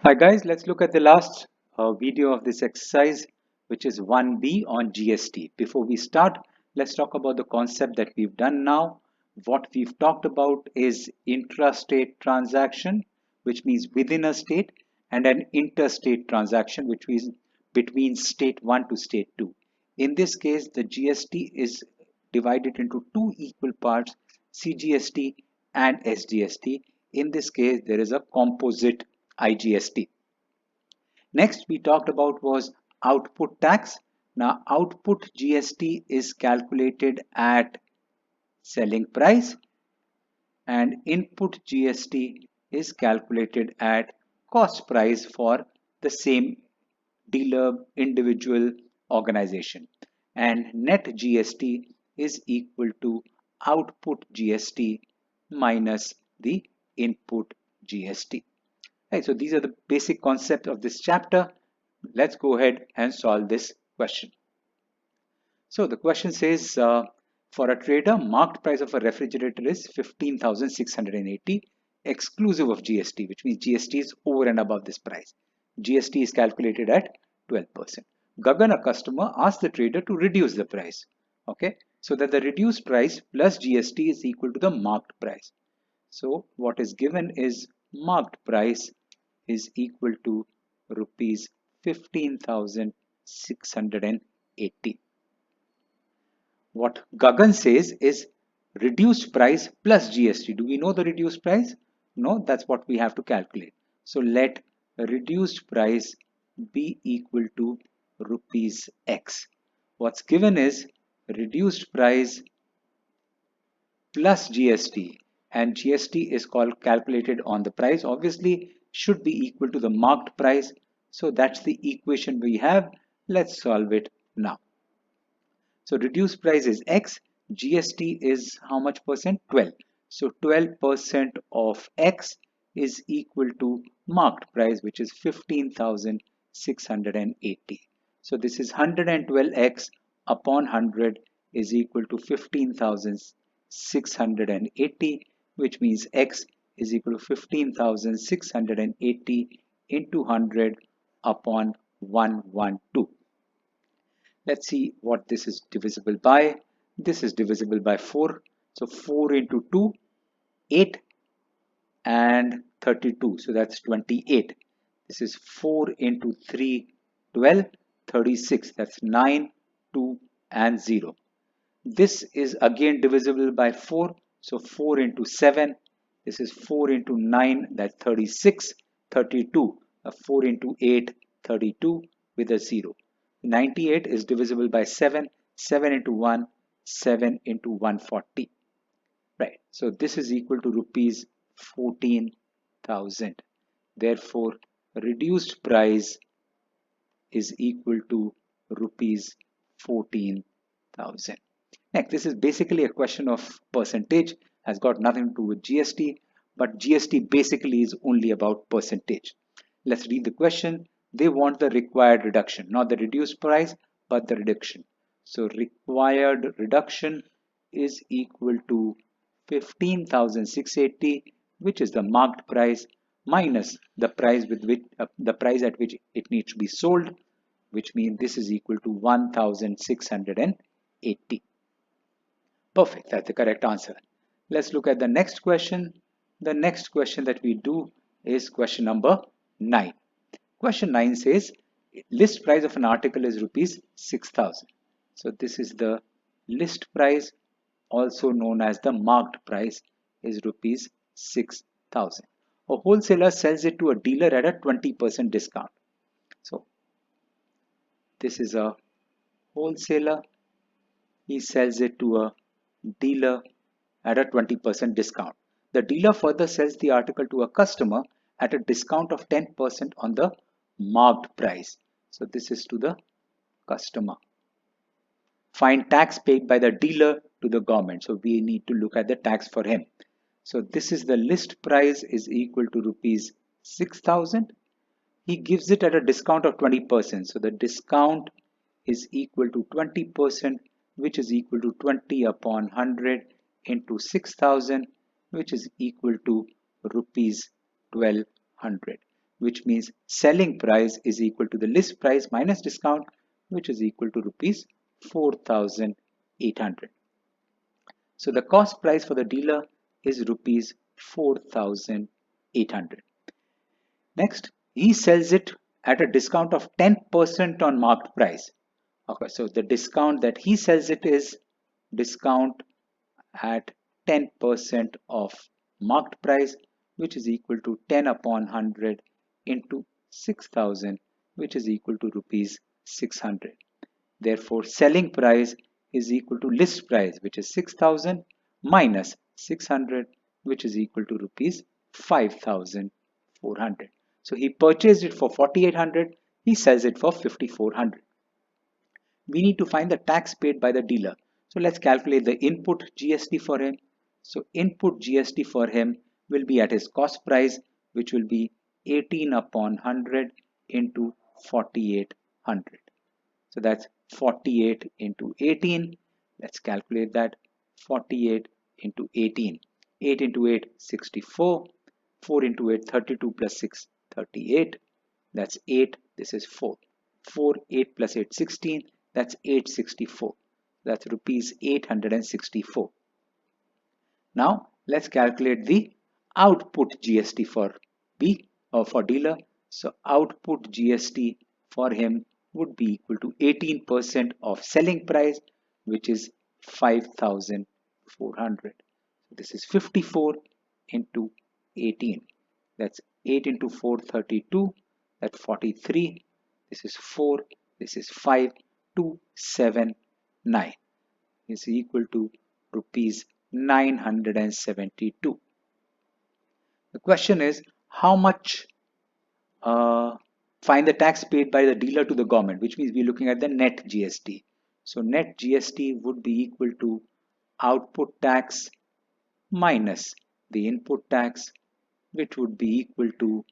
Hi guys, let's look at the last video of this exercise, which is 1B on GST. Before we start, let's talk about the concept that we've done now. What we've talked about is intrastate transaction, which means within a state, and an interstate transaction, which means between state 1 to state 2. In this case, the GST is divided into two equal parts, CGST and SGST. In this case, there is a composite IGST. Next, we talked about was output tax. Now, output GST is calculated at selling price and input GST is calculated at cost price for the same dealer, individual, organization. And net GST is equal to output GST minus the input GST. Right, so these are the basic concepts of this chapter. Let's go ahead and solve this question. So the question says, for a trader, marked price of a refrigerator is 15,680 exclusive of GST, which means GST is over and above this price. GST is calculated at 12%. Gagan, a customer, asked the trader to reduce the price. Okay, so that the reduced price plus GST is equal to the marked price. So what is given is marked price is equal to rupees 15,680. What Gagan says is reduced price plus GST. Do we know the reduced price? No, that's what we have to calculate. So let reduced price be equal to rupees X. What's given is reduced price plus GST, and GST is calculated on the price, obviously should be equal to the marked price. So that's the equation we have. Let's solve it now. So reduced price is X, GST is how much percent? 12. So 12% of X is equal to marked price, which is 15,680. So this is 112X upon 100 is equal to 15,680, which means X is equal to 15,680 into 100 upon 112. Let's see what this is divisible by. This is divisible by 4. So 4 into 2, 8 and 32. So that's 28. This is 4 into 3, 12, 36. That's 9, 2 and 0. This is again divisible by 4. So 4 into 7. This is 4 into 9. That's 36, 32. 4 into 8, 32 with a 0. 98 is divisible by 7. 7 into 1, 7 into 140. Right. So this is equal to rupees 14,000. Therefore, reduced price is equal to rupees 14,000. Next, this is basically a question of percentage, has got nothing to do with GST, but GST basically is only about percentage. Let's read the question. They want the required reduction, not the reduced price, but the reduction. So required reduction is equal to 15,680, which is the marked price, minus the price with which the price at which it needs to be sold, which means this is equal to 1,680. Perfect, that's the correct answer. Let's look at the next question. The next question that we do is question number 9. Question 9 says list price of an article is rupees 6,000. So this is the list price, also known as the marked price, is rupees 6,000. A wholesaler sells it to a dealer at a 20% discount. So this is a wholesaler. He sells it to a dealer at a 20% discount. The dealer further sells the article to a customer at a discount of 10% on the marked price. So this is to the customer. Find tax paid by the dealer to the government. So we need to look at the tax for him. So this is the list price is equal to rupees 6,000. He gives it at a discount of 20%. So the discount is equal to 20%, which is equal to 20 upon 100 into 6,000, which is equal to rupees 1200. which means selling price is equal to the list price minus discount, which is equal to rupees 4,800. So the cost price for the dealer is rupees 4,800. Next, he sells it at a discount of 10% on marked price. Okay, so the discount that he sells it is discount at 10% of marked price, which is equal to 10 upon 100 into 6,000, which is equal to rupees 600. Therefore, selling price is equal to list price, which is 6,000 minus 600, which is equal to rupees 5,400. So he purchased it for 4,800, he sells it for 5,400. We need to find the tax paid by the dealer. So let's calculate the input GST for him. So input GST for him will be at his cost price, which will be 18 upon 100 into 4,800. So that's 48 into 18. Let's calculate that. 48 into 18. 8 into 8, 64. 4 into 8, 32 plus 6, 38. That's 8. This is 4. 4, 8 plus 8, 16. That's 864. That's rupees 864. Now let's calculate the output GST for B or for dealer. So output GST for him would be equal to 18% of selling price, which is 5,400. So this is 54 into 18. That's 8 into 4, 32. That's 43. This is 4. This is 5. 279 is equal to rupees 972. The question is how much find the tax paid by the dealer to the government, which means we're looking at the net GST. So net GST would be equal to output tax minus the input tax, which would be equal to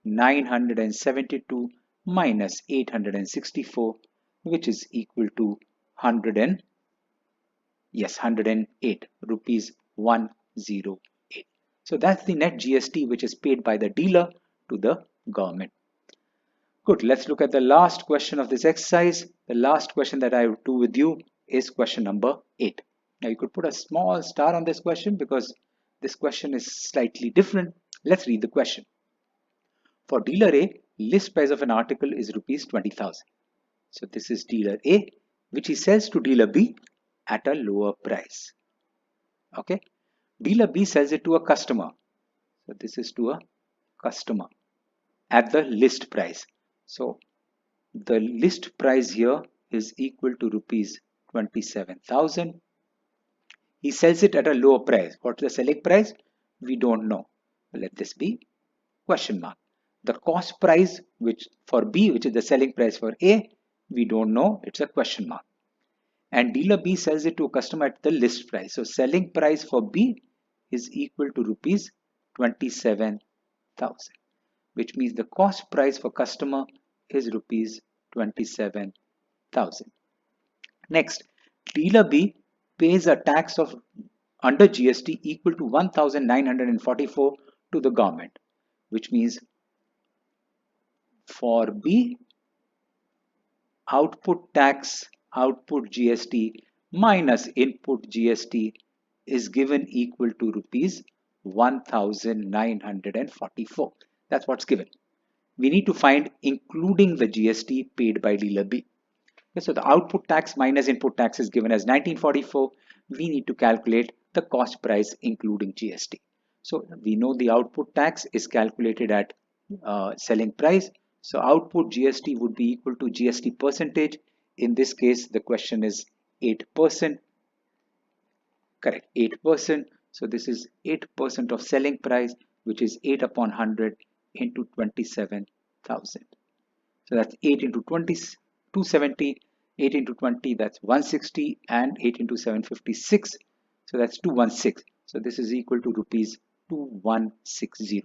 972 minus 864, which is equal to 108 rupees 108. So that's the net GST which is paid by the dealer to the government. Good, let's look at the last question of this exercise. The last question that I will do with you is question number 8. Now you could put a small star on this question because this question is slightly different. Let's read the question. For dealer A, list price of an article is rupees 20,000. So this is dealer A, which he sells to dealer B at a lower price. Okay, dealer B sells it to a customer. So this is to a customer at the list price. So the list price here is equal to rupees 27,000. He sells it at a lower price. What's the selling price? We don't know. Let this be question mark. The cost price which for B, which is the selling price for A, we don't know. It's a question mark. And dealer B sells it to a customer at the list price. So selling price for B is equal to rupees 27,000, which means the cost price for customer is rupees 27,000. Next, dealer B pays a tax of under GST equal to 1,944 to the government, which means for B, output tax, output GST minus input GST is given equal to rupees 1,944. That's what's given. We need to find including the GST paid by dealer B. Okay, so the output tax minus input tax is given as 1944. We need to calculate the cost price including GST. So we know the output tax is calculated at selling price. So output GST would be equal to GST percentage. In this case, the question is 8%. Correct, 8%. So this is 8% of selling price, which is 8 upon 100 into 27,000. So that's 8 into 20, 270, 8 into 20, that's 160, and 8 into 756. So that's 216. So this is equal to rupees 2160.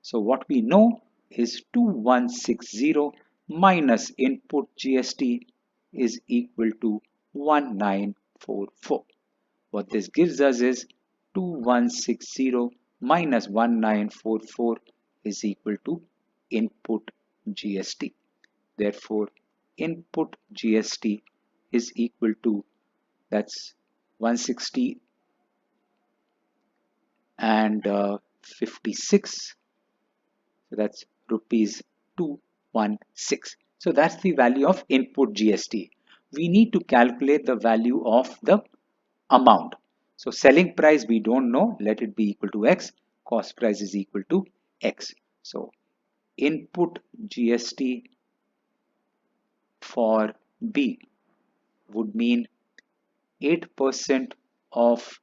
So what we know is 2160 minus input GST is equal to 1944. What this gives us is 2160 minus 1944 is equal to input GST. Therefore, input GST is equal to, that's 160 and 56. So that's rupees 216. So that's the value of input GST. We need to calculate the value of the amount. So selling price we don't know, let it be equal to X. Cost price is equal to X. So input GST for B would mean 8% of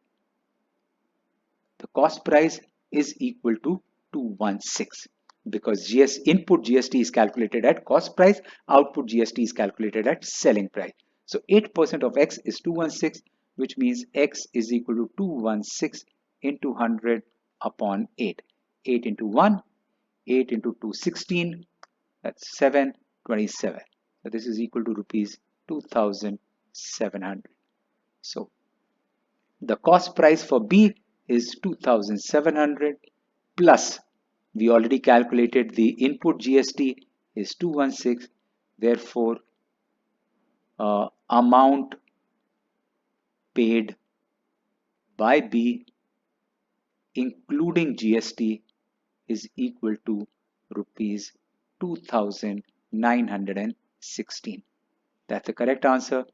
the cost price is equal to 216, because input GST is calculated at cost price, output GST is calculated at selling price. So 8% of X is 216, which means X is equal to 216 into 100 upon 8. 8 into 1, 8 into 2, 16, that's 727. So this is equal to rupees 2700. So the cost price for B is 2700 plus, we already calculated the input GST is 216. Therefore, amount paid by B including GST is equal to rupees 2916. That's the correct answer.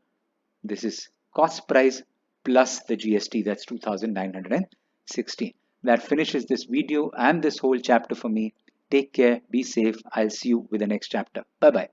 This is cost price plus the GST, that's 2916. That finishes this video and this whole chapter for me. Take care, be safe. I'll see you with the next chapter. Bye bye.